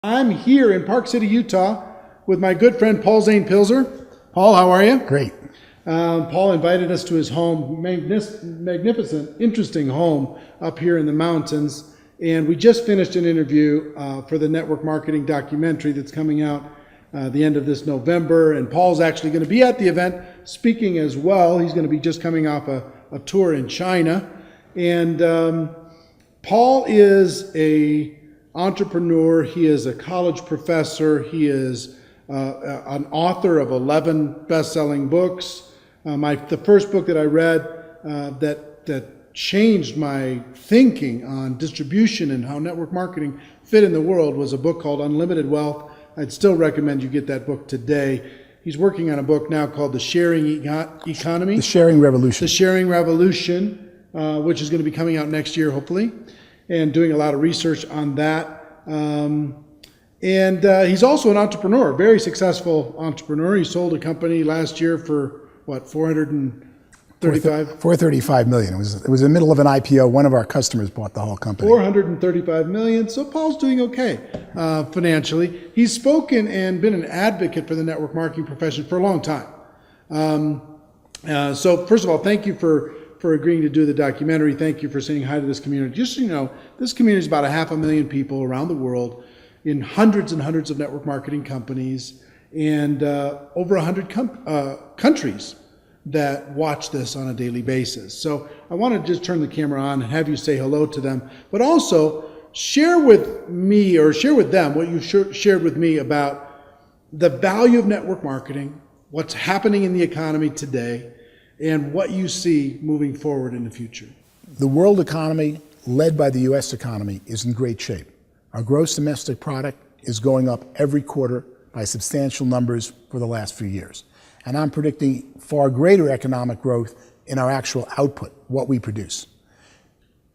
I'm here in Park City, Utah with my good friend Paul Zane Pilzer. Paul, how are you? Great. Paul invited us to his home, magnificent, interesting home up here in the mountains. And we just finished an interview for the network marketing documentary that's coming out the end of this November. And Paul's actually going to be at the event speaking as well. He's going to be just coming off a tour in China. And Paul is an entrepreneur. He is a college professor. He is an author of 11 best-selling books. The first book that I read that changed my thinking on distribution and how network marketing fit in the world was a book called Unlimited Wealth. I'd still recommend you get that book today. He's working on a book now called The Sharing Economy. The Sharing Revolution. The Sharing Revolution, which is going to be coming out next year, hopefully, and doing a lot of research on that. And he's also an entrepreneur, very successful entrepreneur. He sold a company last year for, what, 435 million. It was in the middle of an IPO. One of our customers bought the whole company. 435 million. So Paul's doing okay financially. He's spoken and been an advocate for the network marketing profession for a long time. So first of all, thank you for agreeing to do the documentary. Thank you for saying hi to this community. Just so you know, this community is about 500,000 people around the world in hundreds and hundreds of network marketing companies and over 100 countries that watch this on a daily basis. So I want to just turn the camera on and have you say hello to them, but also share with me or share with them what you shared with me about the value of network marketing, what's happening in the economy today, and what you see moving forward in the future. The world economy, led by the U.S. economy, is in great shape. Our gross domestic product is going up every quarter by substantial numbers for the last few years. And I'm predicting far greater economic growth in our actual output, what we produce.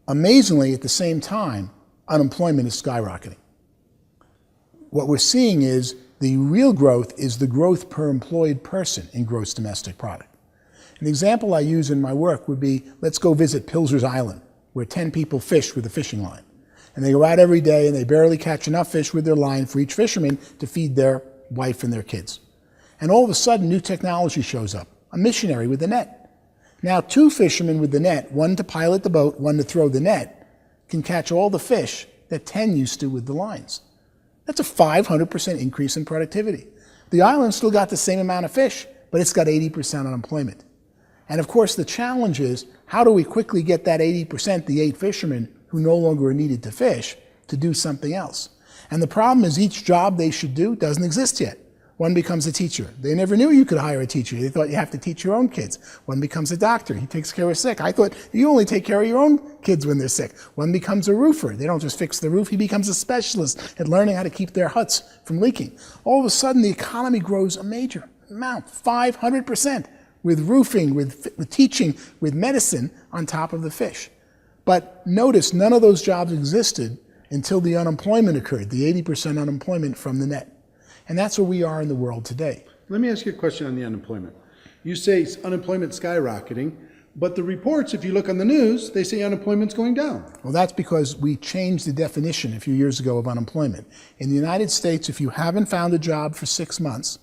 Amazingly, at the same time, unemployment is skyrocketing. What we're seeing is the real growth is the growth per employed person in gross domestic product. An example I use in my work would be, let's go visit Pilzer's Island, where 10 people fish with a fishing line. And they go out every day and they barely catch enough fish with their line for each fisherman to feed their wife and their kids. And all of a sudden, new technology shows up, a missionary with a net. Now, 2 fishermen with the net, one to pilot the boat, one to throw the net, can catch all the fish that 10 used to with the lines. That's a 500% increase in productivity. The island still got the same amount of fish, but it's got 80% unemployment. And of course, the challenge is, how do we quickly get that 80%, the 8 fishermen who no longer are needed to fish, to do something else? And the problem is each job they should do doesn't exist yet. One becomes a teacher. They never knew you could hire a teacher. They thought you have to teach your own kids. One becomes a doctor. He takes care of sick. I thought you only take care of your own kids when they're sick. One becomes a roofer. They don't just fix the roof. He becomes a specialist at learning how to keep their huts from leaking. All of a sudden, the economy grows a major amount, 500%, with roofing, with teaching, with medicine on top of the fish. But notice, none of those jobs existed until the unemployment occurred, the 80% unemployment from the net. And that's where we are in the world today. Let me ask you a question on the unemployment. You say unemployment skyrocketing, but the reports, if you look on the news, they say unemployment's going down. Well, that's because we changed the definition a few years ago of unemployment. In the United States, if you haven't found a job for 6 months,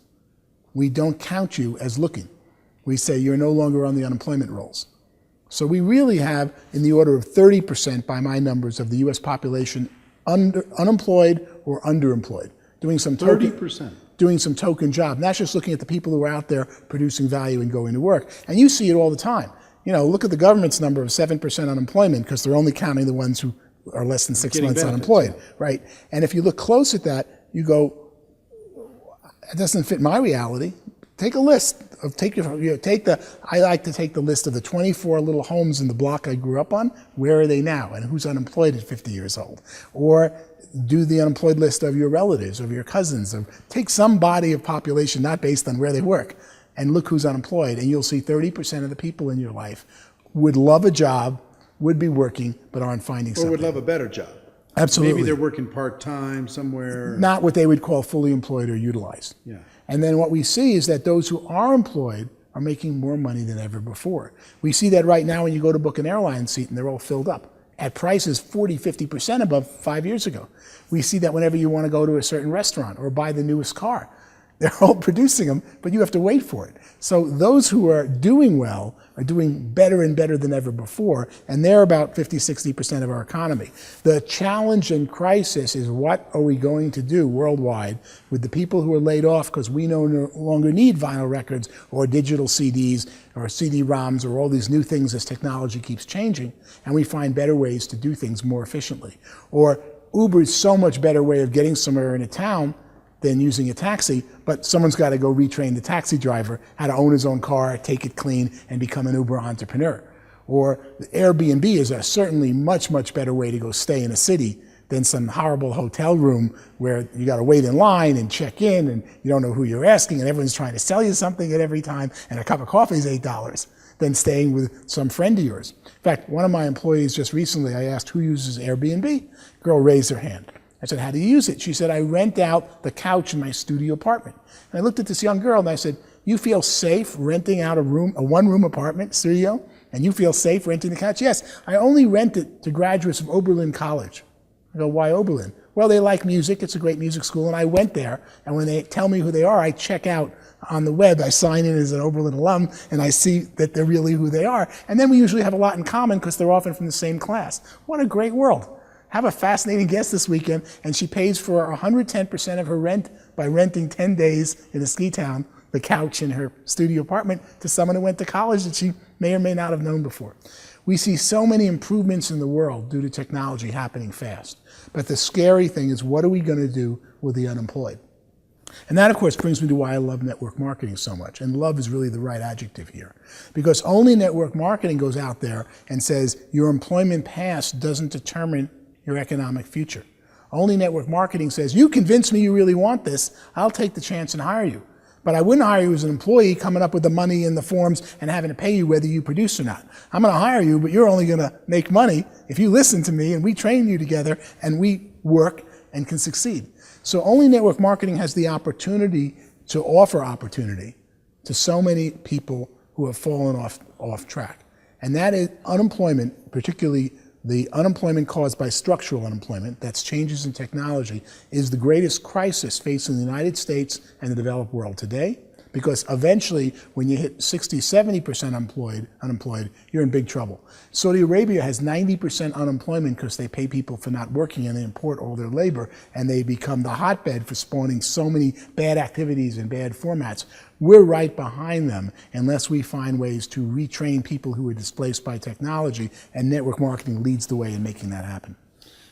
we don't count you as looking. We say you're no longer on the unemployment rolls. So we really have, in the order of 30% by my numbers of the U.S. population, unemployed or underemployed. Doing some token, 30%. Doing some token job. And that's just looking at the people who are out there producing value and going to work. And you see it all the time. You know, look at the government's number of 7% unemployment because they're only counting the ones who are less than 6 months unemployed, right? And if you look close at that, you go, it doesn't fit my reality. Take a list of I like to take the list of the 24 little homes in the block I grew up on. Where are they now? And who's unemployed at 50 years old? Or do the unemployed list of your relatives, of your cousins, or take some body of population, not based on where they work, and look who's unemployed, and you'll see 30% of the people in your life would love a job, would be working, but aren't finding something. Or would love a better job. Absolutely. Maybe they're working part-time somewhere. Not what they would call fully employed or utilized. Yeah. And then what we see is that those who are employed are making more money than ever before. We see that right now when you go to book an airline seat and they're all filled up. at prices 40, 50% above 5 years ago. We see that whenever you want to go to a certain restaurant or buy the newest car. They're all producing them, but you have to wait for it. So those who are doing well are doing better and better than ever before, and they're about 50, 60% of our economy. The challenge and crisis is, what are we going to do worldwide with the people who are laid off because we no longer need vinyl records or digital CDs or CD-ROMs or all these new things as technology keeps changing, and we find better ways to do things more efficiently. Or Uber is so much better way of getting somewhere in a town than using a taxi, but someone's got to go retrain the taxi driver how to own his own car, take it clean, and become an Uber entrepreneur. Or Airbnb is a certainly much, much better way to go stay in a city than some horrible hotel room where you got to wait in line and check in, and you don't know who you're asking, and everyone's trying to sell you something at every time, and a cup of coffee is $8, than staying with some friend of yours. In fact, one of my employees just recently, I asked who uses Airbnb. Girl raised her hand. I said, how do you use it? She said, I rent out the couch in my studio apartment. And I looked at this young girl and I said, you feel safe renting out a one-room apartment studio? And you feel safe renting the couch? Yes, I only rent it to graduates of Oberlin College. I go, why Oberlin? Well, they like music. It's a great music school. And I went there. And when they tell me who they are, I check out on the web. I sign in as an Oberlin alum, and I see that they're really who they are. And then we usually have a lot in common because they're often from the same class. What a great world. Have a fascinating guest this weekend, and she pays for 110% of her rent by renting 10 days in a ski town, the couch in her studio apartment, to someone who went to college that she may or may not have known before. We see so many improvements in the world due to technology happening fast. But the scary thing is, what are we going to do with the unemployed? And that, of course, brings me to why I love network marketing so much. And love is really the right adjective here. Because only network marketing goes out there and says your employment past doesn't determine your economic future. Only network marketing says, you convince me you really want this, I'll take the chance and hire you. But I wouldn't hire you as an employee coming up with the money and the forms and having to pay you whether you produce or not. I'm going to hire you, but you're only going to make money if you listen to me and we train you together and we work and can succeed. So only network marketing has the opportunity to offer opportunity to so many people who have fallen off track. And that is unemployment, particularly the unemployment caused by structural unemployment, that's changes in technology, is the greatest crisis facing the United States and the developed world today. Because eventually, when you hit 60, 70% unemployed, you're in big trouble. Saudi Arabia has 90% unemployment because they pay people for not working and they import all their labor, and they become the hotbed for spawning so many bad activities and bad formats. We're right behind them unless we find ways to retrain people who are displaced by technology, and network marketing leads the way in making that happen.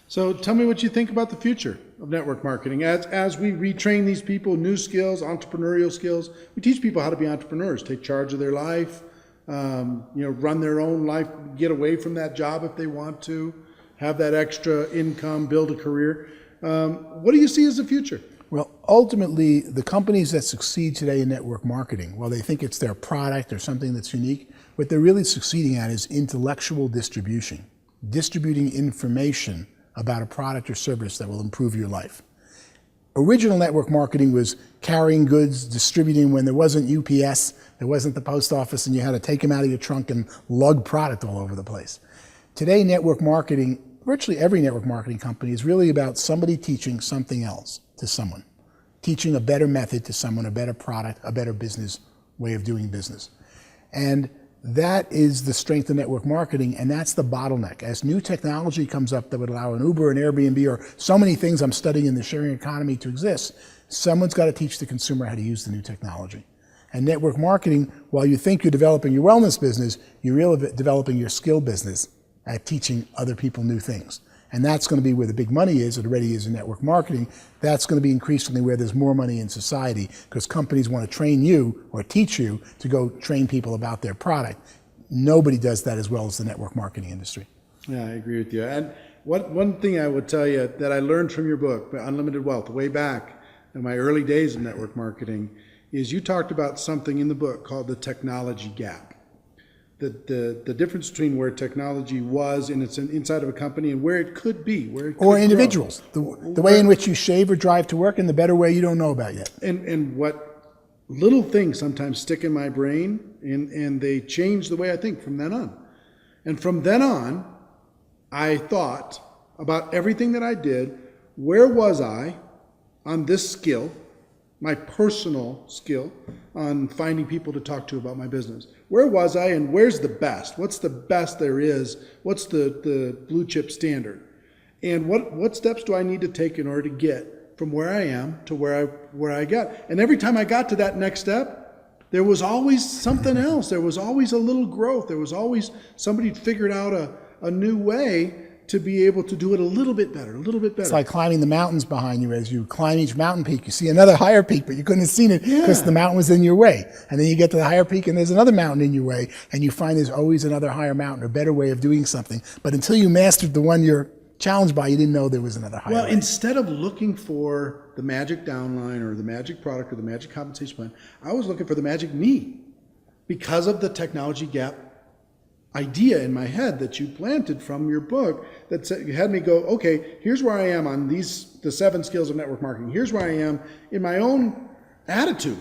So tell me what you think about the future of network marketing. As we retrain these people, new skills, entrepreneurial skills, we teach people how to be entrepreneurs, take charge of their life, run their own life, get away from that job if they want to, have that extra income, build a career. What do you see as the future? Well, ultimately, the companies that succeed today in network marketing, while they think it's their product or something that's unique, what they're really succeeding at is intellectual distribution, distributing information about a product or service that will improve your life. Original network marketing was carrying goods, distributing when there wasn't UPS, there wasn't the post office, and you had to take them out of your trunk and lug product all over the place. Today, network marketing, virtually every network marketing company, is really about somebody teaching something else to someone, teaching a better method to someone, a better product, a better business way of doing business. And that is the strength of network marketing, and that's the bottleneck. As new technology comes up that would allow an Uber, an Airbnb, or so many things I'm studying in the sharing economy to exist, someone's got to teach the consumer how to use the new technology. And network marketing, while you think you're developing your wellness business, you're really developing your skill business at teaching other people new things. And that's going to be where the big money is. It already is in network marketing. That's going to be increasingly where there's more money in society, because companies want to train you or teach you to go train people about their product. Nobody does that as well as the network marketing industry. Yeah, I agree with you. And one thing I would tell you that I learned from your book, Unlimited Wealth, way back in my early days of network marketing, is you talked about something in the book called the technology gap. The difference between where technology was and it's inside of a company and where it could be, where it could or individuals, the way in which you shave or drive to work, and the better way you don't know about yet. And what little things sometimes stick in my brain, and they change the way I think from then on. And from then on, I thought about everything that I did. Where was I on this skill, my personal skill on finding people to talk to about my business? Where was I, and where's the best? What's the best there is? What's the blue chip standard? And what steps do I need to take in order to get from where I am to where I got? And every time I got to that next step, there was always something else. There was always a little growth. There was always somebody figured out a new way to be able to do it a little bit better, a little bit better. It's like climbing the mountains behind you. As you climb each mountain peak, you see another higher peak, but you couldn't have seen it because the mountain was in your way. And then you get to the higher peak and there's another mountain in your way, and you find there's always another higher mountain, a better way of doing something. But until you mastered the one you're challenged by, you didn't know there was another higher way. Well, instead of looking for the magic downline or the magic product or the magic compensation plan, I was looking for the magic me because of the technology gap idea in my head that you planted from your book that said, you had me go, okay, here's where I am on the 7 skills of network marketing. Here's where I am in my own attitude.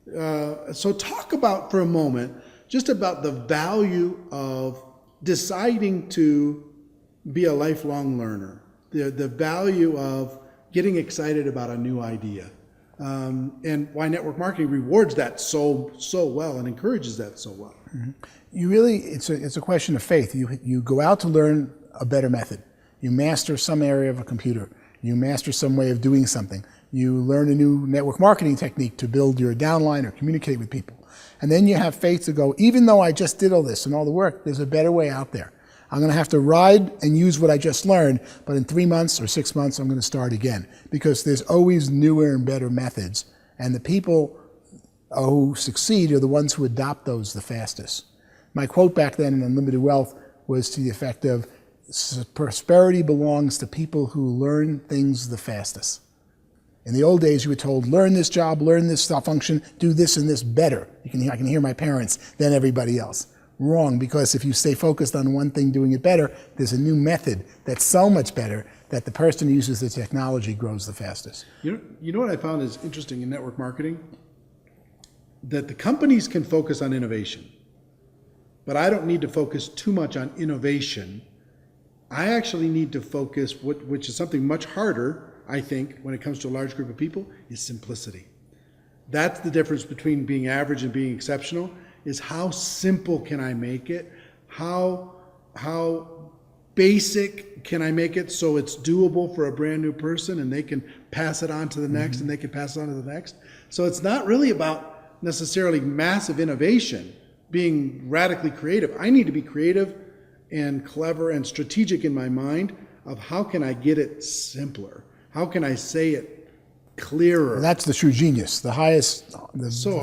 So talk about for a moment just about the value of deciding to be a lifelong learner, the value of getting excited about a new idea, and why network marketing rewards that so well and encourages that so well. Mm-hmm. It's a question of faith. You go out to learn a better method. You master some area of a computer. You master some way of doing something. You learn a new network marketing technique to build your downline or communicate with people. And then you have faith to go, even though I just did all this and all the work, there's a better way out there. I'm going to have to ride and use what I just learned, but in 3 months or 6 months, I'm going to start again, because there's always newer and better methods. And the people who succeed are the ones who adopt those the fastest. My quote back then in Unlimited Wealth was to the effect of, prosperity belongs to people who learn things the fastest. In the old days, you were told, learn this job, learn this function, do this and this better. I can hear my parents than everybody else. Wrong, because if you stay focused on one thing doing it better, there's a new method that's so much better that the person who uses the technology grows the fastest. You know what I found is interesting in network marketing? That the companies can focus on innovation, but I don't need to focus too much on innovation. I actually need to focus, which is something much harder, I think, when it comes to a large group of people, is simplicity. That's the difference between being average and being exceptional, is how simple can I make it? How basic can I make it so it's doable for a brand new person and they can pass it on to the next and they can pass it on to the next? So it's not really about necessarily massive innovation, being radically creative. I need to be creative and clever and strategic in my mind of how can I get it simpler? How can I say it clearer? Well, that's the true genius. The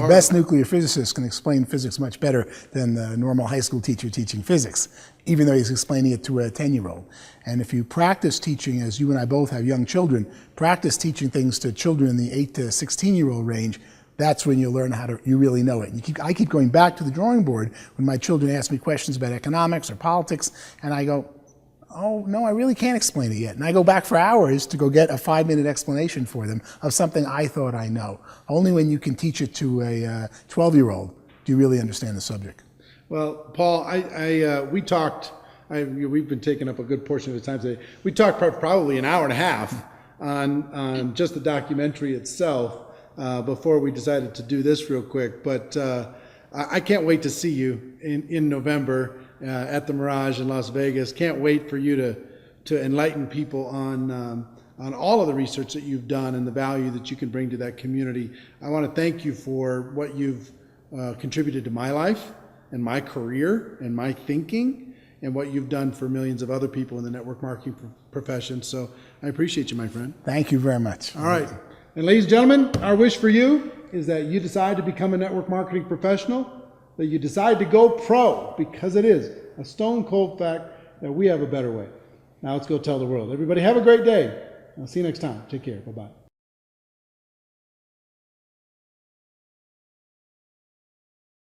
best nuclear physicist can explain physics much better than the normal high school teacher teaching physics, even though he's explaining it to a 10-year-old. And if you practice teaching, as you and I both have young children, practice teaching things to children in the 8 to 16-year-old range, that's when you learn you really know it. I keep going back to the drawing board when my children ask me questions about economics or politics, and I go, oh, no, I really can't explain it yet. And I go back for hours to go get a 5-minute explanation for them of something I thought I know. Only when you can teach it to a 12-year-old do you really understand the subject. Well, Paul, we talked, we've been taking up a good portion of the time today. We talked probably an hour and a half on just the documentary itself before we decided to do this real quick. But I can't wait to see you in November at the Mirage in Las Vegas. Can't wait for you to enlighten people on all of the research that you've done and the value that you can bring to that community. I want to thank you for what you've contributed to my life and my career and my thinking, and what you've done for millions of other people in the network marketing profession. So I appreciate you, my friend. Thank you very much. All right. And ladies and gentlemen, our wish for you is that you decide to become a network marketing professional, that you decide to go pro, because it is a stone cold fact that we have a better way. Now let's go tell the world. Everybody have a great day. I'll see you next time. Take care. Bye-bye.